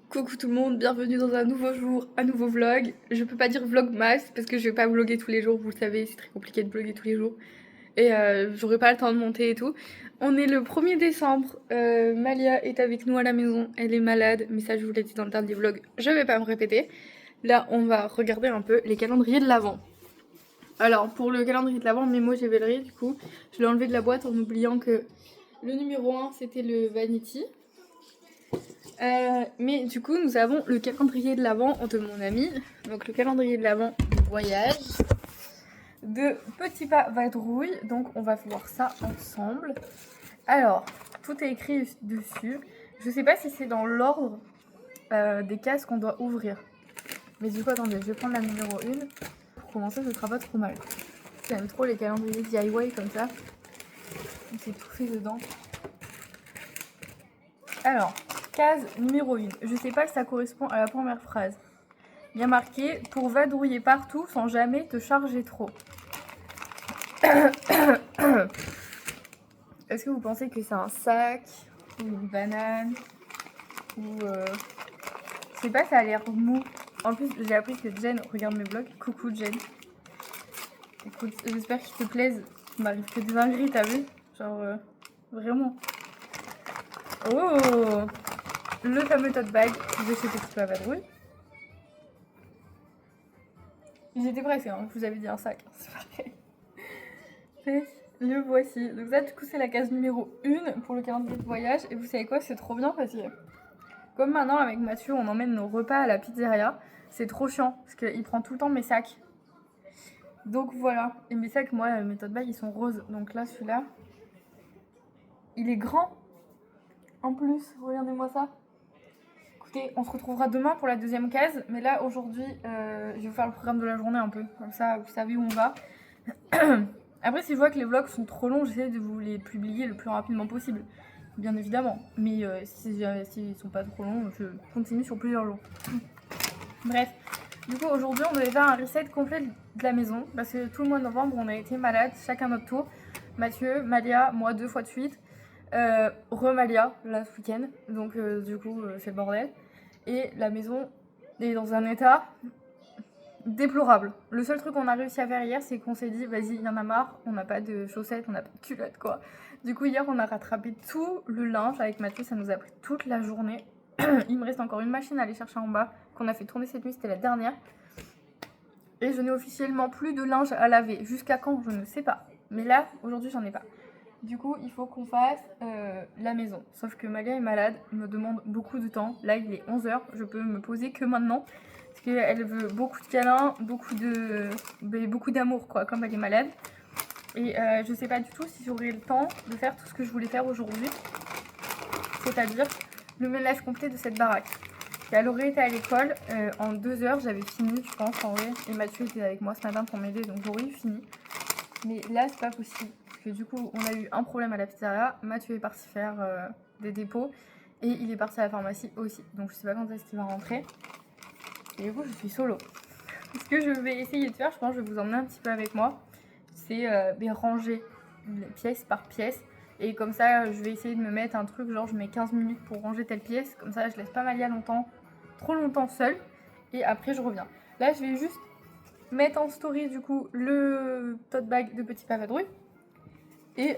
Coucou tout le monde, bienvenue dans un nouveau jour, un nouveau vlog. Je peux pas dire vlogmas parce que je vais pas vlogger tous les jours, vous le savez, c'est très compliqué de vlogger tous les jours. Et j'aurai pas le temps de monter et tout. On est le 1er décembre, Malia est avec nous à la maison, elle est malade, mais ça je vous l'ai dit dans le dernier vlog, je vais pas me répéter. Là on va regarder un peu les calendriers de l'Avent. Alors pour le calendrier de l'Avent, Memo Gévellerie du coup, je l'ai enlevé de la boîte en oubliant que le numéro 1 c'était le Vanity. Mais du coup, nous avons le calendrier de l'Avent de mon ami. Donc le calendrier de l'Avent du voyage de Petit Pas Vadrouille. Donc on va voir ça ensemble. Alors, tout est écrit dessus. Je sais pas si c'est dans l'ordre des cases qu'on doit ouvrir. Mais du coup, attendez, je vais prendre la numéro 1. Pour commencer, ce sera pas trop mal. J'aime trop les calendriers DIY comme ça. C'est tout fait dedans. Alors, case numéro 1. Je sais pas si ça correspond à la première phrase. Il y a marqué « Pour vadrouiller partout sans jamais te charger trop ». Est-ce que vous pensez que c'est un sac ou une banane ou je sais pas, ça a l'air mou. En plus, j'ai appris que Jen regarde mes vlogs. Coucou Jen. Écoute, j'espère qu'il te plaise. Il m'arrive que des dingueries, t'as vu? Genre, vraiment. Oh! Le fameux tote bag de chez Petit Pas Vadrouille. J'étais pressée, hein. Je vous avais dit un sac, c'est pareil. Le voici. Donc ça, du coup, c'est la case numéro 1 pour le calendrier de voyage. Et vous savez quoi, c'est trop bien parce que comme maintenant, avec Mathieu, on emmène nos repas à la pizzeria, c'est trop chiant parce qu'il prend tout le temps mes sacs. Donc voilà. Et mes sacs, moi, mes tote bags, ils sont roses. Donc là, celui-là, il est grand. En plus, regardez-moi ça. Écoutez, on se retrouvera demain pour la deuxième case. Mais là, aujourd'hui, je vais vous faire le programme de la journée un peu. Comme ça, vous savez où on va. Après, si je vois que les vlogs sont trop longs, j'essaie de vous les publier le plus rapidement possible. Bien évidemment. Mais s'ils sont pas trop longs, je continue sur plusieurs jours. Bref. Du coup, aujourd'hui, on devait faire un reset complet de la maison. Parce que tout le mois de novembre, on a été malades, chacun notre tour. Mathieu, Malia, moi 2 fois de suite. Remalia, là, ce week-end. Donc, du coup, c'est le bordel. Et la maison est dans un état déplorable. Le seul truc qu'on a réussi à faire hier, c'est qu'on s'est dit, vas-y, il y en a marre, on n'a pas de chaussettes, on n'a pas de culottes, quoi. Du coup, hier, on a rattrapé tout le linge avec Mathieu, ça nous a pris toute la journée. Il me reste encore une machine à aller chercher en bas, qu'on a fait tourner cette nuit, c'était la dernière. Et je n'ai officiellement plus de linge à laver. Jusqu'à quand, je ne sais pas. Mais là, aujourd'hui, j'en ai pas. Du coup, il faut qu'on fasse la maison. Sauf que Malia est malade, me demande beaucoup de temps. Là, il est 11h, je peux me poser que maintenant. Parce qu'elle veut beaucoup de câlins, beaucoup d'amour, quoi, comme elle est malade. Et je sais pas du tout si j'aurai le temps de faire tout ce que je voulais faire aujourd'hui. C'est-à-dire le ménage complet de cette baraque. Elle aurait été à l'école, en 2 heures, j'avais fini, je pense, en vrai. Et Mathieu était avec moi ce matin pour m'aider, donc j'aurais eu fini. Mais là, c'est pas possible. Parce que du coup, on a eu un problème à la pizzeria. Mathieu est parti faire des dépôts. Et il est parti à la pharmacie aussi. Donc je sais pas quand est-ce qu'il va rentrer. Et du coup, je suis solo. Ce que je vais essayer de faire, je pense que je vais vous emmener un petit peu avec moi. C'est ranger pièce par pièce. Et comme ça, je vais essayer de me mettre un truc, genre je mets 15 minutes pour ranger telle pièce. Comme ça, je laisse pas Malia trop longtemps seule. Et après, je reviens. Là, je vais juste mettre en story, du coup, le tote bag de Petit Pas Vadrouille. Et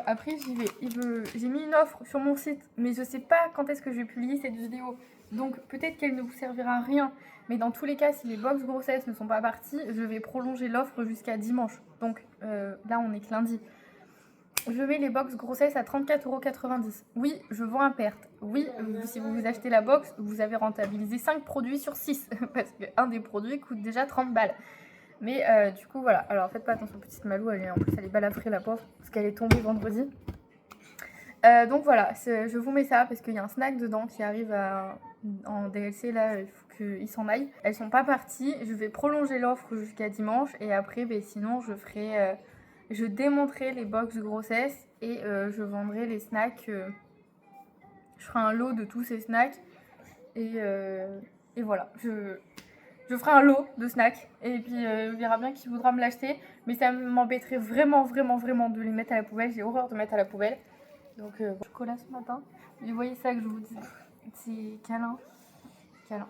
après, j'y vais. J'ai mis une offre sur mon site, mais je sais pas quand est-ce que je vais publier cette vidéo. Donc, peut-être qu'elle ne vous servira à rien. Mais dans tous les cas, si les box grossesses ne sont pas parties, je vais prolonger l'offre jusqu'à dimanche. Donc, là, on est que lundi. Je mets les box grossesse à 34,90 €. Oui, je vends à perte. Oui, si vous achetez la box, vous avez rentabilisé 5 produits sur 6. Parce qu'un des produits coûte déjà 30 balles. Mais du coup, voilà. Alors, faites pas attention, petite Malou. En plus, elle est balafrée, la pauvre. Parce qu'elle est tombée vendredi. Donc voilà, je vous mets ça parce qu'il y a un snack dedans qui arrive en DLC. Là, il faut qu'il s'en aille. Elles sont pas parties. Je vais prolonger l'offre jusqu'à dimanche. Et après, sinon, je démonterai les box grossesse et je vendrai les snacks. Je ferai un lot de tous ces snacks. Et voilà, je ferai un lot de snacks. Et puis on verra bien qui voudra me l'acheter. Mais ça m'embêterait vraiment, vraiment, vraiment de les mettre à la poubelle. J'ai horreur de mettre à la poubelle. Donc chocolat ce matin. Vous voyez ça que je vous dis, c'est câlin. câlin.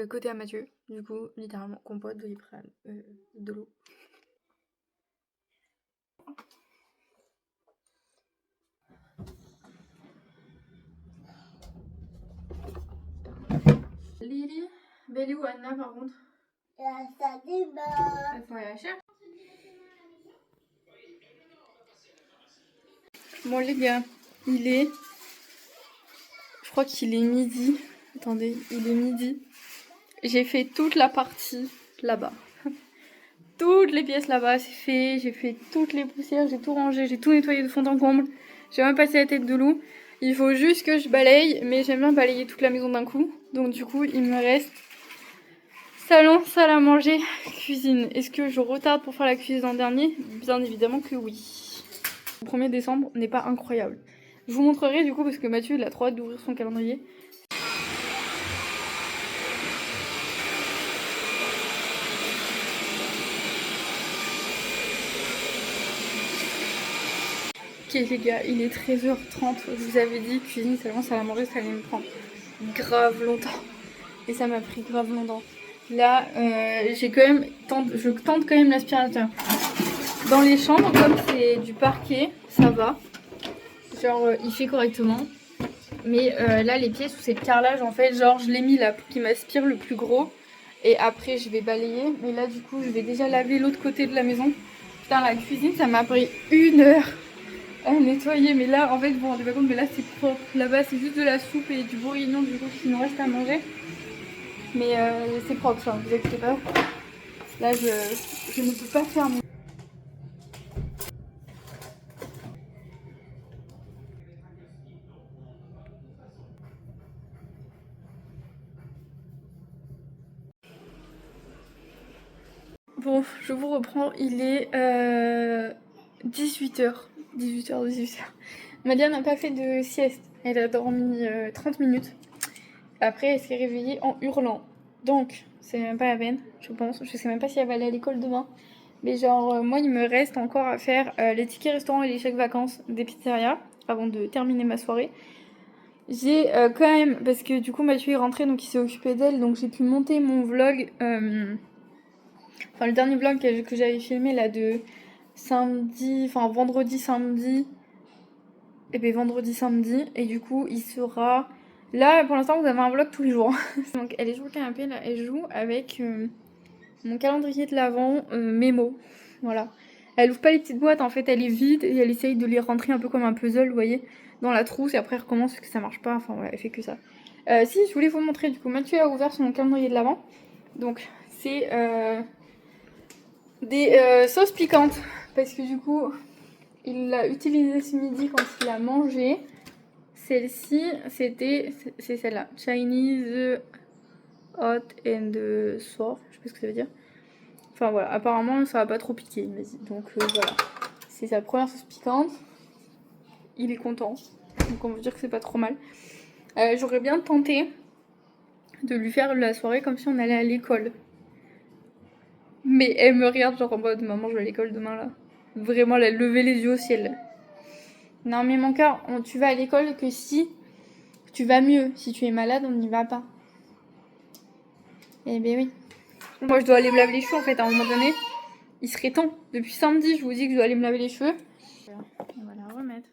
Côté à Mathieu, du coup, littéralement compote, Doliprane, de l'eau. Lily, Belly ou Anna par contre? La salle des bains. Il faut aller la chercher. Bon les gars, il est... Je crois qu'il est midi. Attendez, il est midi. J'ai fait toute la partie là-bas. Toutes les pièces là-bas, c'est fait. J'ai fait toutes les poussières, j'ai tout rangé, j'ai tout nettoyé de fond en comble. J'ai même passé la tête de loup. Il faut juste que je balaye, mais j'aime bien balayer toute la maison d'un coup. Donc du coup, il me reste salon, salle à manger, cuisine. Est-ce que je retarde pour faire la cuisine en dernier? Bien évidemment que oui. Le 1er décembre n'est pas incroyable. Je vous montrerai du coup parce que Mathieu il a trop hâte d'ouvrir son calendrier. Ok les gars, il est 13h30, je vous avais dit cuisine, seulement ça va manger, ça allait me prendre grave longtemps. Et ça m'a pris grave longtemps. Là, je tente quand même l'aspirateur. Dans les chambres, comme c'est du parquet, ça va. Genre, il fait correctement. Mais là, les pièces où c'est le carrelage, en fait, genre, je l'ai mis là pour qu'il m'aspire le plus gros. Et après, je vais balayer. Mais là, du coup, je vais déjà laver l'autre côté de la maison. Putain, la cuisine, ça m'a pris 1 heure à nettoyer. Mais là, en fait, vous vous rendez pas compte, mais là, c'est propre. Là-bas, c'est juste de la soupe et du bourguignon, du coup, qui nous reste à manger. Mais c'est propre, ça, vous inquiétez pas. Là, je ne peux pas faire mon... Bon, je vous reprends, il est 18h. 18h. Madia n'a pas fait de sieste. Elle a dormi 30 minutes. Après, elle s'est réveillée en hurlant. Donc, c'est même pas la peine, je pense. Je sais même pas si elle va aller à l'école demain. Mais genre, moi, il me reste encore à faire les tickets restaurants et les chèques vacances des pizzerias avant de terminer ma soirée. J'ai quand même, parce que du coup, Mathieu est rentré, donc il s'est occupé d'elle. Donc, j'ai pu monter mon vlog... Enfin, le dernier vlog que j'avais filmé là de samedi, enfin vendredi, samedi, et bien vendredi, samedi, et du coup il sera... Là pour l'instant vous avez un vlog tous les jours. Donc elle est sur le canapé là, elle joue avec mon calendrier de l'Avent Mémo, voilà. Elle ouvre pas les petites boîtes, en fait elle est vide et elle essaye de les rentrer un peu comme un puzzle, vous voyez, dans la trousse et après elle recommence parce que ça marche pas, enfin voilà, elle fait que ça. Si, je voulais vous montrer du coup, Mathieu a ouvert son calendrier de l'Avent, donc c'est... des sauces piquantes parce que du coup il l'a utilisé ce midi quand il a mangé. Celle-ci c'est celle-là, Chinese hot and sour, je sais pas ce que ça veut dire. Enfin voilà, apparemment ça va pas trop piquer, il m'a dit. Donc voilà, c'est sa première sauce piquante. Il est content, donc on veut dire que c'est pas trop mal. J'aurais bien tenté de lui faire la soirée comme si on allait à l'école. Mais elle me regarde genre en mode maman je vais à l'école demain là. Vraiment elle a levé les yeux au ciel. Non mais mon cœur, tu vas à l'école que si tu vas mieux. Si tu es malade on n'y va pas. Eh ben oui. Moi je dois aller me laver les cheveux en fait à un moment donné. Il serait temps. Depuis samedi je vous dis que je dois aller me laver les cheveux. On va la remettre.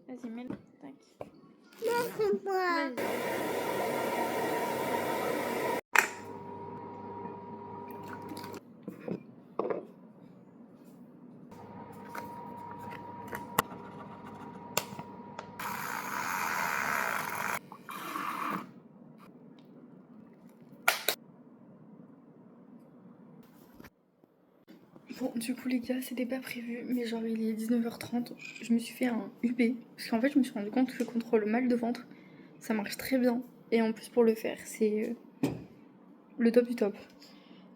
Vas-y mets-le. Tac. Laisse-moi. Bon, du coup, les gars, c'était pas prévu, mais genre il est 19h30. Je me suis fait un UB parce qu'en fait, je me suis rendu compte que contre le mal de ventre, ça marche très bien. Et en plus, pour le faire, c'est le top du top.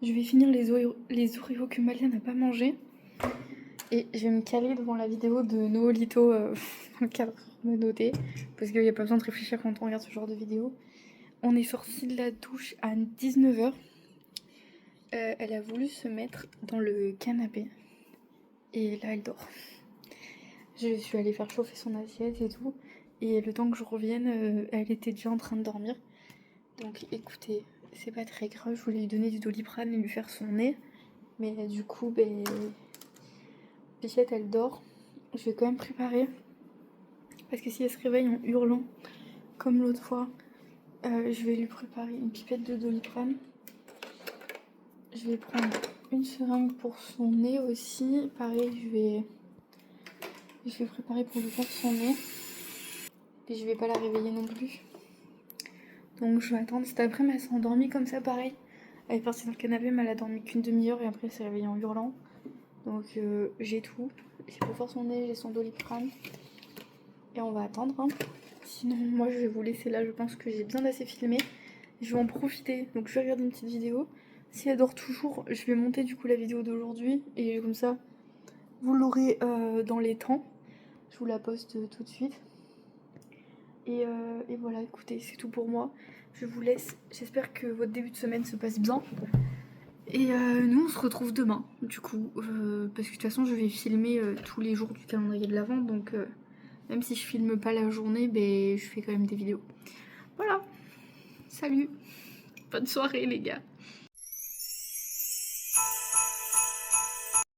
Je vais finir les Oreos que Malia n'a pas mangé. Et je vais me caler devant la vidéo de Noolito dans le cadre me noter. Parce qu'il n'y a pas besoin de réfléchir quand on regarde ce genre de vidéo. On est sorti de la douche à 19h. Elle a voulu se mettre dans le canapé. Et là, elle dort. Je suis allée faire chauffer son assiette et tout. Et le temps que je revienne, elle était déjà en train de dormir. Donc écoutez, c'est pas très grave. Je voulais lui donner du Doliprane et lui faire son nez. Mais du coup, Bichette, elle dort. Je vais quand même préparer. Parce que si elle se réveille en hurlant, comme l'autre fois, je vais lui préparer une pipette de Doliprane. Je vais prendre une seringue pour son nez aussi. Pareil, je vais préparer pour lui faire son nez. Puis je vais pas la réveiller non plus. Donc je vais attendre. Cet après-midi, elle s'est endormie comme ça, pareil. Elle est partie dans le canapé, mais elle a dormi qu'une demi-heure et après elle s'est réveillée en hurlant. Donc j'ai tout. J'ai pour faire son nez, j'ai son Doliprane. Et on va attendre. Hein. Sinon, moi je vais vous laisser là. Je pense que j'ai bien assez filmé. Je vais en profiter. Donc je vais regarder une petite vidéo. Si elle dort toujours, je vais monter du coup la vidéo d'aujourd'hui. Et comme ça, vous l'aurez dans les temps. Je vous la poste tout de suite. Et voilà, écoutez, c'est tout pour moi. Je vous laisse. J'espère que votre début de semaine se passe bien. Et nous, on se retrouve demain, du coup. Parce que de toute façon, je vais filmer tous les jours du calendrier de l'Avent. Donc, même si je filme pas la journée, je fais quand même des vidéos. Voilà. Salut. Bonne soirée, les gars.